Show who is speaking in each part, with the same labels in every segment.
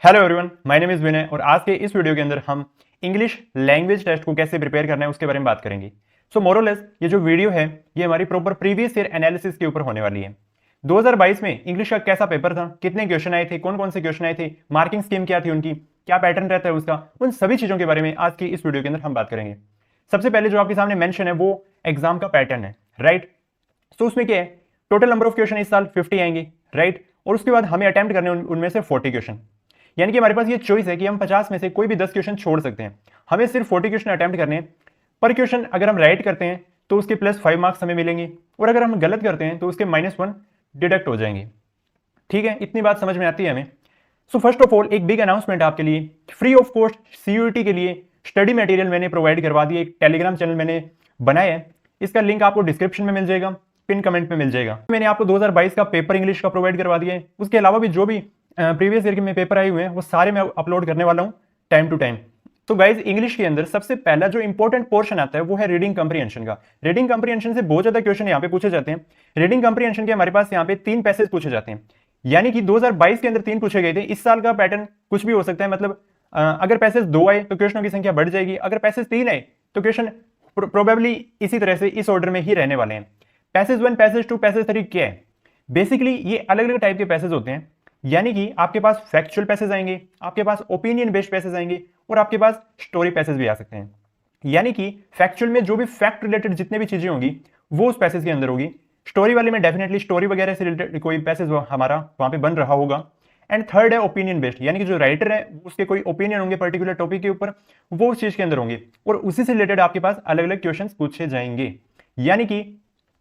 Speaker 1: Hello everyone, my name is Vinay और आज के इस वीडियो के अंदर हम इंग्लिश लैंग्वेज टेस्ट को कैसे प्रिपेयर करना है उसके बारे में बात करेंगे। सो मोरलेस ये जो वीडियो है ये हमारी प्रॉपर प्रीवियस ईयर एनालिसिस के ऊपर होने वाली है। 2022 में इंग्लिश का कैसा पेपर था, कितने क्वेश्चन आए थे, कौन कौन से क्वेश्चन आए थे, मार्किंग स्कीम क्या थी उनकी, क्या पैटर्न रहता है उसका, उन सभी चीजों के बारे में आज की इस वीडियो के अंदर हम बात करेंगे। सबसे पहले जो आपके सामने मेंशन है वो एग्जाम का पैटर्न है, राइट। तो उसमें क्या है, टोटल नंबर ऑफ क्वेश्चन इस साल 50 आएंगे, राइट। और उसके बाद हमें अटेम्प्ट करने उनमें से 40 क्वेश्चन, यानी कि हमारे पास ये चॉइस है कि हम 50 में से कोई भी 10 क्वेश्चन छोड़ सकते हैं। हमें सिर्फ 40 क्वेश्चन अटेम्प्ट करने हैं। पर क्वेश्चन अगर हम राइट करते हैं तो उसके +5 मार्क्स हमें मिलेंगे, और अगर हम गलत करते हैं तो उसके -1 डिडक्ट हो जाएंगे। ठीक है, इतनी बात समझ में आती है हमें। सो फर्स्ट ऑफ ऑल एक बिग अनाउंसमेंट आपके लिए, फ्री ऑफ कॉस्ट सीयूईटी के लिए स्टडी मटेरियल मैंने प्रोवाइड करवा दिया। एक टेलीग्राम चैनल मैंने बनाया है, इसका लिंक आपको डिस्क्रिप्शन में मिल जाएगा, पिन कमेंट में मिल जाएगा। मैंने आपको 2022 का पेपर इंग्लिश का प्रोवाइड करवा दिया है। उसके अलावा भी जो भी प्रीवियस ईयर के में पेपर आए हुए हैं वो सारे मैं अपलोड करने वाला हूं टाइम टू टाइम। तो गाइज इंग्लिश के अंदर सबसे पहला जो इंपॉर्टेंट पोर्शन आता है वो है रीडिंग कंप्रीहेंशन का। रीडिंग कंप्रीहेंशन से बहुत ज्यादा क्वेश्चन यहाँ पे पूछे जाते हैं। रीडिंग कंप्रीहेंशन के हमारे पास यहाँ पे 3 पैसेज पूछे जाते हैं, यानी कि 2022 के अंदर 3 पूछे गए थे। इस साल का पैटर्न कुछ भी हो सकता है, मतलब अगर पैसेज 2 आए तो क्वेश्चनों की संख्या बढ़ जाएगी, अगर पैसेज 3 आए तो क्वेश्चन प्रोबेबली इसी तरह से इस ऑर्डर में ही रहने वाले हैं। पैसेज 1, पैसेज 2, पैसेज 3 क्या है? बेसिकली ये अलग अलग टाइप के पैसेज होते हैं, यानी कि आपके पास फैक्चुअल पैसेज आएंगे, आपके पास ओपिनियन बेस्ड पैसेज आएंगे, और आपके पास स्टोरी पैसेज भी आ सकते हैं। यानी कि फैक्चुअल में जो भी फैक्ट रिलेटेड जितने भी चीजें होंगी वो उस पैसेज के अंदर होगी। स्टोरी वाले में डेफिनेटली स्टोरी वगैरह से रिलेटेड कोई पैसेज हमारा वहां पे बन रहा होगा। एंड थर्ड है ओपिनियन बेस्ड, यानी कि जो राइटर है उसके कोई ओपिनियन होंगे पर्टिकुलर टॉपिक के ऊपर, वो उस चीज के अंदर होंगे, और उसी से रिलेटेड आपके पास अलग अलग क्वेश्चन पूछे जाएंगे। यानी कि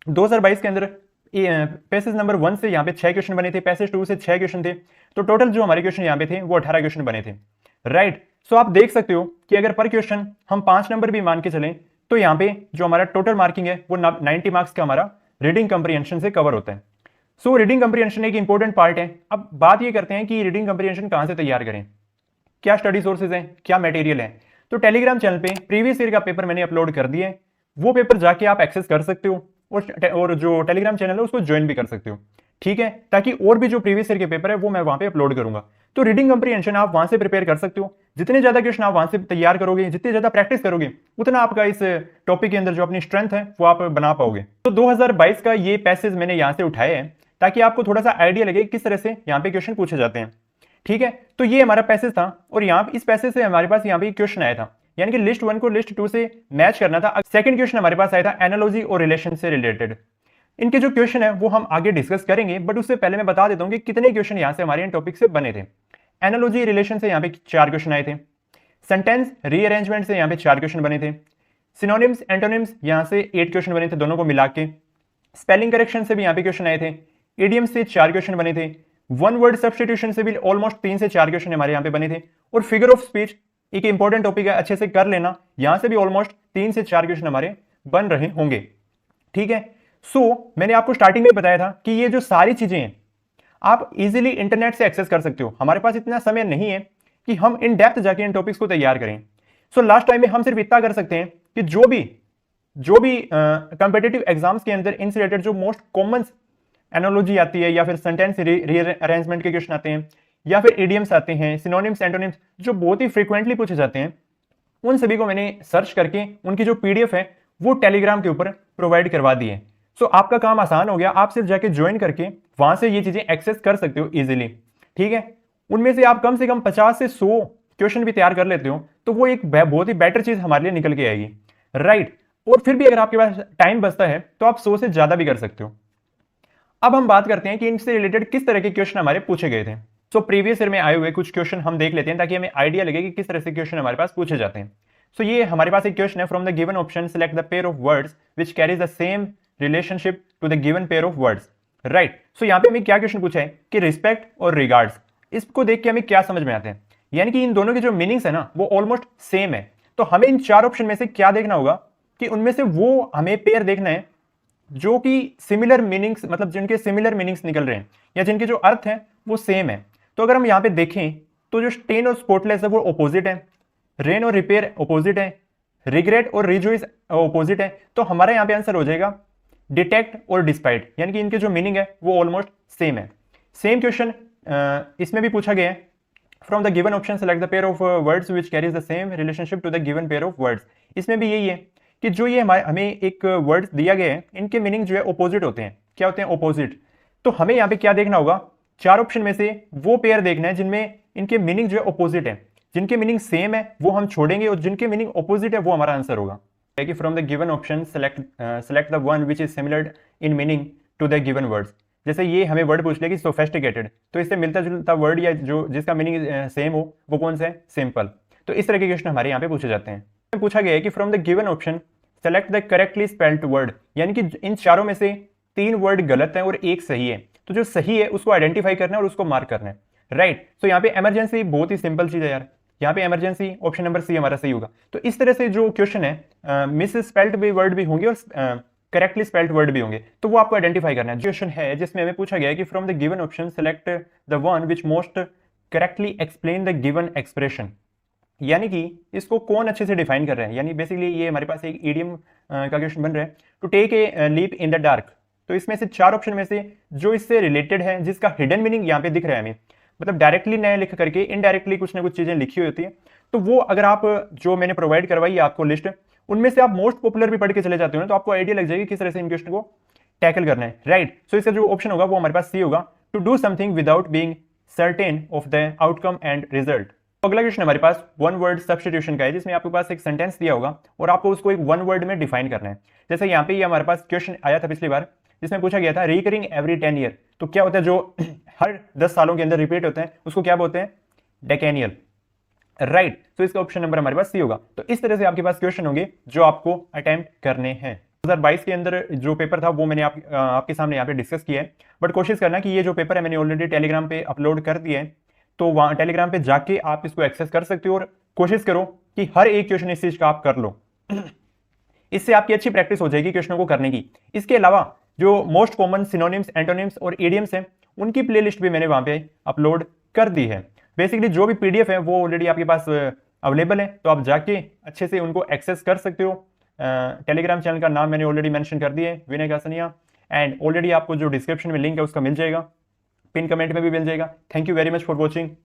Speaker 1: 2022 के अंदर पैसेज नंबर 1 से यहाँ पे 6 क्वेश्चन बने थे, पैसेज 2 से 6 क्वेश्चन थे, तो टोटल जो हमारे क्वेश्चन यहाँ पे थे वो 18 क्वेश्चन बने थे, राइट। सो आप देख सकते हो कि अगर पर क्वेश्चन हम 5 नंबर भी मान के चलें तो यहाँ पे जो हमारा टोटल मार्किंग है वो 90 मार्क्स का हमारा रीडिंग कंप्रीहेंशन से कवर होता है। सो रीडिंग कंप्रीहेंशन एक इंपॉर्टेंट पार्ट है। अब बात ये करते हैं कि रीडिंग कंप्रीहेंशन कहां से तैयार करें, क्या स्टडी सोर्सेज हैं, क्या मटेरियल है। तो टेलीग्राम चैनल पे प्रीवियस ईयर का पेपर मैंने अपलोड कर दिया है, वो पेपर जाके आप एक्सेस कर सकते हो, और जो टेलीग्राम चैनल है उसको ज्वाइन भी कर सकते हो, ठीक है, ताकि और भी जो प्रीवियस ईयर के पेपर है वो मैं वहां पे अपलोड करूंगा। तो रीडिंग कंप्रीहेंशन आप वहां से प्रिपेयर कर सकते हो। जितने ज्यादा क्वेश्चन आप वहां से तैयार करोगे, जितनी ज्यादा प्रैक्टिस करोगे, उतना आपका इस टॉपिक के अंदर जो अपनी स्ट्रेंथ है वो आप बना पाओगे। तो 2022 का ये पैसेज मैंने यहाँ से उठाया है ताकि आपको थोड़ा सा आइडिया लगे किस तरह से यहाँ पे क्वेश्चन पूछे जाते हैं, ठीक है। तो ये हमारा पैसेज था, और यहाँ इस पैसेज से हमारे पास यहाँ पे क्वेश्चन आया था, यानी कि लिस्ट 1 को लिस्ट 2 से मैच करना था। सेकंड क्वेश्चन हमारे पास आया था एनालॉजी और रिलेशन से रिलेटेड। इनके जो क्वेश्चन है वो हम आगे डिस्कस करेंगे, बट उससे पहले मैं बता देता हूं कि कितने क्वेश्चन यहां से हमारे इन टॉपिक से बने थे। एनालॉजी रिलेशन से यहां पे 4 क्वेश्चन आए थे। सेंटेंस रीअरेंजमेंट से यहां पे 4 क्वेश्चन बने थे। सिनोनिम्स एंटोनिम्स यहां से 8 क्वेश्चन बने थे दोनों को मिला के। स्पेलिंग करेक्शन से भी यहां पे क्वेश्चन आए थे। इडियम से 4 क्वेश्चन बने थे। वन वर्ड सब्स्टिट्यूशन से भी ऑलमोस्ट 3 से 4 क्वेश्चन हमारे यहाँ पे बने थे। और फिगर ऑफ स्पीच एक इंपॉर्टेंट टॉपिक है, अच्छे से कर लेना, यहां से भी ऑलमोस्ट 3 से 4 क्वेश्चन हमारे बन रहे होंगे, ठीक है। सो मैंने आपको स्टार्टिंग में बताया था कि ये जो सारी चीजें हैं आप इजीली इंटरनेट से एक्सेस कर सकते हो। हमारे पास इतना समय नहीं है कि हम इन डेप्थ जाके इन टॉपिक्स को तैयार करें। सो लास्ट टाइम में हम सिर्फ इतना कर सकते हैं कि जो भी कंपेटिटिव एग्जाम्स के अंदर इनसे रिलेटेड जो मोस्ट कॉमन एनालॉजी आती है, या फिर सेंटेंस रीअरेंजमेंट के क्वेश्चन आते हैं, या फिर इडियम्स आते हैं, सिनोनिम्स एंटोनिम्स जो बहुत ही फ्रीक्वेंटली पूछे जाते हैं, उन सभी को मैंने सर्च करके उनकी जो पीडीएफ है वो टेलीग्राम के ऊपर प्रोवाइड करवा दी है। सो आपका काम आसान हो गया, आप सिर्फ जाके ज्वाइन करके वहां से ये चीजें एक्सेस कर सकते हो इजीली, ठीक है। उनमें से आप कम 50 से 100 क्वेश्चन भी तैयार कर लेते हो तो वो एक बहुत ही बेटर चीज हमारे लिए निकल के आएगी, राइट। और फिर भी अगर आपके पास टाइम बचता है तो आप 100 से ज्यादा भी कर सकते हो। अब हम बात करते हैं कि इनसे रिलेटेड किस तरह के क्वेश्चन हमारे पूछे गए थे। सो प्रीवियस ईयर में आए हुए कुछ क्वेश्चन हम देख लेते हैं ताकि हमें आइडिया लगे कि किस तरह से क्वेश्चन हमारे पास पूछे जाते हैं। सो ये हमारे पास एक क्वेश्चन है, from the given option select the pair of words which carries the same relationship to the given pair of words, right. So यहाँ पे हमें क्या क्वेश्चन पूछा है कि रिस्पेक्ट और रिगार्ड्स, इसको देख के हमें क्या समझ में आते हैं, यानी कि इन दोनों के जो मीनिंग्स है ना वो ऑलमोस्ट सेम है। तो हमें इन 4 ऑप्शन में से क्या देखना होगा कि उनमें से वो हमें पेयर देखना है जो कि सिमिलर मीनिंग्स, मतलब जिनके सिमिलर मीनिंग्स निकल रहे हैं या जिनके जो अर्थ है वो सेम है। तो अगर हम यहाँ पे देखें तो जो स्टेन और स्पॉटलेस है वो ऑपोजिट है, रेन और रिपेयर ऑपोजिट है, रिग्रेट और रिजॉइस ऑपोजिट है। तो हमारा यहाँ पे आंसर हो जाएगा डिटेक्ट और डिस्पाइट, यानी कि इनके जो मीनिंग है वो ऑलमोस्ट सेम है। सेम क्वेश्चन इसमें भी पूछा गया है, from the given option select the pair of words which carries the same relationship to the given pair of words. इसमें भी यही है कि जो ये हमें एक वर्ड्स दिया गया है, इनके मीनिंग जो है अपोजिट होते हैं। क्या होते हैं? अपोजिट। तो हमें यहाँ पे क्या देखना होगा? चार ऑप्शन में से वो पेयर देखना है जिनमें इनके मीनिंग जो है अपोजिट है। जिनके मीनिंग सेम है वो हम छोड़ेंगे और जिनके मीनिंग अपोजिट है वो हमारा आंसर होगा। कि from the given option select the one which is similar in meaning to the given words. जैसे ये हमें वर्ड पूछ लिया कि सोफेस्टिकेटेड, तो इससे मिलता जुलता वर्ड या जो जिसका मीनिंग सेम हो वो कौन सा है? सिंपल। तो इस तरह के क्वेश्चन हमारे यहाँ पे पूछे जाते हैं। पूछा गया है कि from the given option select the correctly spelled word, यानी कि इन चारों में से 3 वर्ड गलत है और एक सही है। तो जो सही है उसको आइडेंटिफाई करना है और उसको मार्क करना है, राइट। तो यहाँ पे इमरजेंसी बहुत ही सिंपल चीज है यार। यहाँ पे इमरजेंसी ऑप्शन नंबर सी हमारा सही होगा। तो इस तरह से जो क्वेश्चन है मिस स्पेल्ड भी वर्ड भी होंगे और करेक्टली स्पेल्ड वर्ड भी होंगे, तो वो आपको आइडेंटिफाई करना है। क्वेश्चन है जिसमें हमें पूछा गया है कि from the given option select the one which most correctly explain the given expression, यानी कि इसको कौन अच्छे से डिफाइन कर रहे हैं। यानी बेसिकली ये हमारे पास एक ईडियम का क्वेश्चन बन रहा है, to take a leap in the dark. तो इसमें से 4 ऑप्शन में से जो इससे रिलेटेड है, जिसका हिडन मीनिंग यहाँ पे दिख रहा है हमें, मतलब डायरेक्टली न लिख करके इनडायरेक्टली कुछ ना कुछ चीजें लिखी हुई होती है, तो वो अगर आप जो मैंने प्रोवाइड करवाई है आपको लिस्ट, उनमें से आप मोस्ट पॉपुलर भी पढ़ के चले जाते हो ना, तो आपको आइडिया लग जाएगी किस तरह से इन क्वेश्चन को टैकल करना है, राइट। सो इसका जो ऑप्शन होगा वो हमारे पास सी होगा, to do something without being certain of the outcome and result. अगला क्वेश्चन हमारे पास वन वर्ड सब्स्टिट्यूशन का है, जिसमें आपके पास एक सेंटेंस दिया होगा और आपको उसको एक वन वर्ड में डिफाइन करना है। जैसे यहाँ पे ये हमारे पास क्वेश्चन आया था पिछली बार, जिसमें पूछा गया था रिकरिंग एवरी 10 ईयर। तो क्या होता है जो हर 10 सालों के अंदर रिपीट होते हैं उसको क्या बोलते हैं? डेकेनियल, राइट। तो इसका ऑप्शन नंबर हमारे पास सी होगा। तो इस तरह से आपके पास क्वेश्चन होंगे जो आपको अटेम्प्ट करने हैं। 2022 के अंदर जो पेपर था वो मैंने आपके सामने यहाँ पे डिस्कस किया है, बट कोशिश करना कि ये जो पेपर है मैंने ऑलरेडी टेलीग्राम पे अपलोड कर दिया है, तो वहाँ टेलीग्राम पे जाके आप इसको एक्सेस कर सकते हो और कोशिश करो कि हर एक क्वेश्चन इस चीज का आप कर लो। इससे आपकी अच्छी प्रैक्टिस हो जाएगी क्वेश्चनों को करने की। इसके अलावा जो मोस्ट कॉमन सिनोनिम्स, एंटोनिम्स और इडियम्स हैं, उनकी प्लेलिस्ट भी मैंने वहां पे अपलोड कर दी है। बेसिकली जो भी पीडीएफ है वो ऑलरेडी आपके पास अवेलेबल है, तो आप जाके अच्छे से उनको एक्सेस कर सकते हो। टेलीग्राम चैनल का नाम मैंने ऑलरेडी मेंशन कर दिया है, विनय कासनिया, एंड ऑलरेडी आपको जो डिस्क्रिप्शन में लिंक है उसका मिल जाएगा, पिन कमेंट में भी मिल जाएगा। Thank you very much for watching.